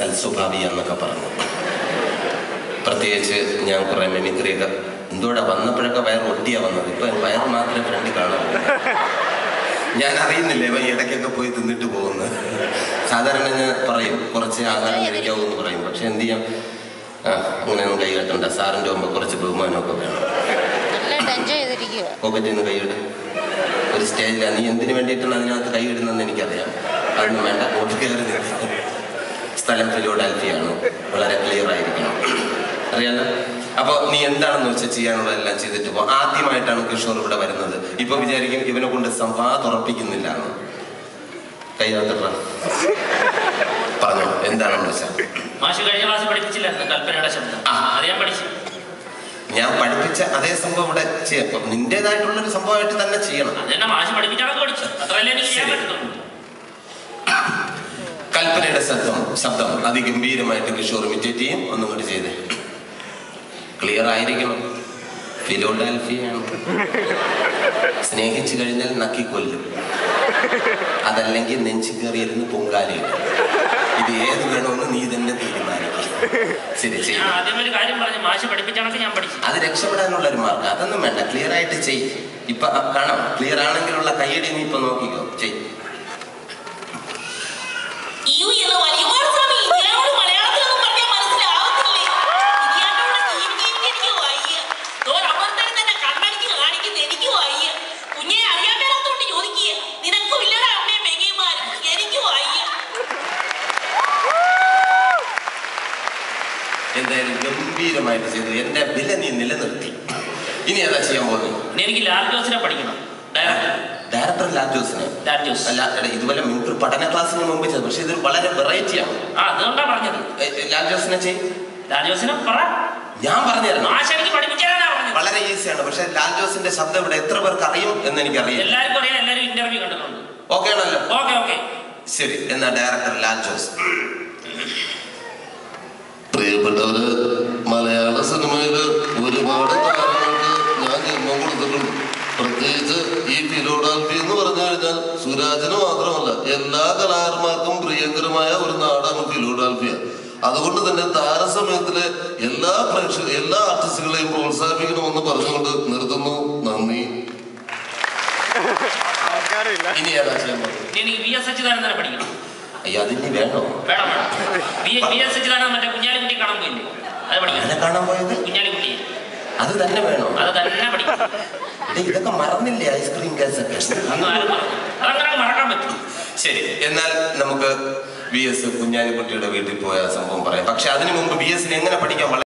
സൽസ്വഭാവി എന്നൊക്കെ പറഞ്ഞു. പ്രത്യേകിച്ച് ഞാൻ കുറേ മിമിക്രിയൊക്കെ എന്തോടെ വന്നപ്പോഴൊക്കെ വയറ് ഒട്ടിയാ വന്നത്. ഇപ്പൊ വയറ് മാത്രമേ ഫ്രണ്ടിൽ കാണാൻ. ഞാൻ അറിയുന്നില്ല ഇവ ഇടയ്ക്കൊക്കെ പോയി തിന്നിട്ട് പോകുന്നത്. സാധാരണ ഞാൻ പറയും കുറച്ച് ആഹാരം കഴിക്കാവൂന്ന് പറയും. പക്ഷെ എന്ത് ചെയ്യാം, അങ്ങനെയൊന്നും കൈ കെട്ടണ്ട. സാറിൻ്റെ മുമ്പ് കുറച്ച് ബഹുമാനമൊക്കെ വേണം. പോക്കറ്റിൽ നിന്ന് കൈയിട്. ഒരു സ്റ്റേജിലാണ്. നീ എന്തിനു വേണ്ടിയിട്ടാണ് അതിനകത്ത് കൈയിടുന്നതെന്ന് എനിക്കറിയാം. അതൊന്നും വേണ്ട. ഓട്ട് കയറി നിൽക്കും. സ്ഥലം ഫിലോഡൽഫിയാണ്. വളരെ ക്ലിയർ ആയിരിക്കണം. അറിയാലോ. അപ്പോൾ നീ എന്താണെന്ന് വെച്ചാൽ ചെയ്യാനുള്ളതെല്ലാം ചെയ്തിട്ട് പോ. ആദ്യമായിട്ടാണ് കിഷോർ ഇവിടെ വരുന്നത്. ഇപ്പൊ വിചാരിക്കും ഇവനെ കൊണ്ട് സംവാദം ഉറപ്പിക്കുന്നില്ല എന്ന്. കൈയാത്ര പറഞ്ഞോ, എന്താണെന്ന് വെച്ചാൽ. ഞാൻ പഠിപ്പിച്ച അതേ സംഭവം ഇവിടെ ചെയ്യാം. നിന്റേതായിട്ടുള്ളൊരു സംഭവമായിട്ട് തന്നെ ചെയ്യണം. കൽപ്പനയുടെ ശബ്ദം അതിഗംഭീരമായിട്ട് കിഷോർ ഇമിറ്റേറ്റ് ചെയ്യും. ഒന്നും കൂടി ചെയ്തേ. ക്ലിയർ ആയിരിക്കണം. ഫിലോഡൽഫിയാണ്. സ്നേഹിച്ചു കഴിഞ്ഞാൽ നക്കിക്കൊല്ലും, അതല്ലെങ്കിൽ നെഞ്ചു കയറിയിരുന്ന് പൊങ്കാലയും. ഇത് ഏത് വേണമെന്ന് നീ തന്നെ തീരുമാനിക്കും. ശരി, അത് രക്ഷപ്പെടാനുള്ള ഒരു മാർഗം. അതൊന്നും വേണ്ട. ക്ലിയർ ആയിട്ട് ചെയ്. ഇപ്പൊ കാണാം. ക്ലിയർ ആണെങ്കിലുള്ള കയ്യടി നീ ഇപ്പൊ നോക്കിക്കോ. ചെയ്. എന്തായാലും ഗംഭീരമായിട്ട് ചെയ്തു. എന്റെ വില നീ നിലനിർത്തി. ഇനി ഏതാ ചെയ്യാൻ പോകുന്നത്? എനിക്ക് ലാൽ ജോസിനെ പഠിക്കണം. ഡയറക്ടർ ലാൽ ജോസിനെ അല്ല, ഇതുപോലെ മിമിക്രി പഠന ക്ലാസ്സിന് മുമ്പ് ചെയ്തു. പക്ഷെ ഇത് വളരെ വെറൈറ്റി ആണ്. അതുകൊണ്ടാ പറഞ്ഞത്. ലാൽ ജോസിനെ ചെയ്. ലാൽ ജോസിനെ പറ. ഞാൻ പറഞ്ഞുതരണം. വളരെ ഈസിയാണ്. പക്ഷെ ലാൽ ജോസിന്റെ ശബ്ദം ഇവിടെ എത്ര പേർക്ക് അറിയും എന്ന് എനിക്കറിയാം. എല്ലാവർക്കും അറിയാം. എല്ലാവരും ഇന്റർവ്യൂ കണ്ടിട്ടുണ്ട്. ഓക്കെ ആണല്ലോ? ഓക്കെ. ശരി, എന്നാ ഡയറക്ടർ ലാൽ ജോസ്. പ്രിയപ്പെട്ടവര്, മലയാള സിനിമയിൽ ഒരുപാട് താരങ്ങൾക്ക് ഞാൻ ജന്മം കൊടുത്തിട്ടുണ്ട്. പ്രത്യേകിച്ച് ഈ ഫിലോഡൽഫി എന്ന് പറഞ്ഞു കഴിഞ്ഞാൽ സുരാജിന് മാത്രമല്ല എല്ലാ കലാകാരന്മാർക്കും പ്രിയങ്കരമായ ഒരു നാടാണ് ഫിലോഡൽഫിയ. അതുകൊണ്ട് തന്നെ താരസമയത്തിലെ എല്ലാ ആർട്ടിസ്റ്റുകളെയും പ്രോത്സാഹിപ്പിക്കണമെന്ന് പറഞ്ഞുകൊണ്ട് നിർത്തുന്നു. നന്ദി. ഇനി ഏതാ ചെയ്യാൻ പോകുന്നത്? എനിക്ക് വി എസ് സച്ചിദാനന്ദനെ പഠിക്കണം. അയ്യോ, അതിന് വേണോ? കുഞ്ഞാലിക്കുട്ടി കാണാൻ പോയില്ലേ? അത് പഠിക്കണം. കാണാൻ പോയത് കുഞ്ഞാലിക്കുട്ടി. അത് തന്നെ വേണോ? അത് തന്നെ പഠിക്കണം. ഇതൊക്കെ മറന്നില്ലേ? ഐസ്ക്രീം കേസൊക്കെ അതങ്ങനെ മറക്കാൻ പറ്റും. ശരി, എന്നാൽ നമുക്ക് വി എസ് കുഞ്ഞാലിക്കുട്ടിയുടെ വീട്ടിൽ പോയ സംഭവം പറയാം. പക്ഷെ അതിനു മുമ്പ് വി എസിന് എങ്ങനെ പഠിക്കാൻ